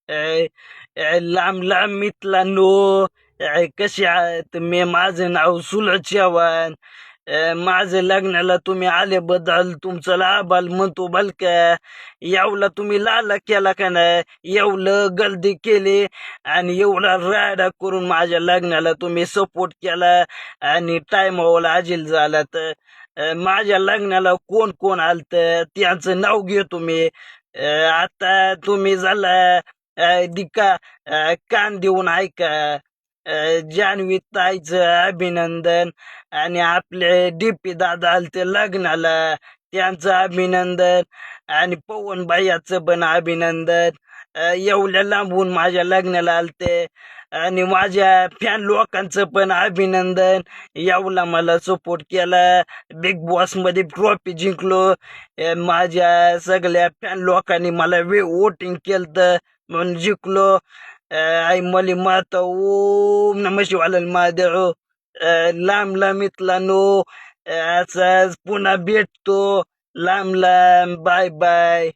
लांब लांब मित्रांनो, कसे आहात? मी माझं नाव सुलभ चव्हाण. माझं लग्नाला तुम्ही आल्याबद्दल तुमचं लाभाल म्हणतो बल का. एवढा तुम्ही लाला केला का नाही, एवढं गर्दी केली आणि एवढा राडा करून माझ्या लग्नाला तुम्ही सपोर्ट केला आणि टाइमावर आजील झाला. तर माझ्या लग्नाला कोण कोण आलत त्यांचं नाव घेतो मी. आता तुम्ही झाला दिका कान देऊन ऐका. जान्हवी ताईचं अभिनंदन आणि आपले डीपी दादा आलते लग्नाला, त्यांचं अभिनंदन आणि पवन भाईयाचं पण अभिनंदन. एवढ्या लांबून माझ्या लग्नाला आलते आणि माझ्या फॅन लोकांचं पण अभिनंदन. एवढा मला सपोर्ट केला. बिग बॉस मध्ये ट्रॉफी जिंकलो. माझ्या सगळ्या फॅन लोकांनी मला वोटिंग केलं म्हणून जिंकलो. आई मली माता ओम नम शिवाय महादेव. लांब लांब मित्रांनो, असंच पुन्हा भेटतो. लांब लांब, बाय बाय.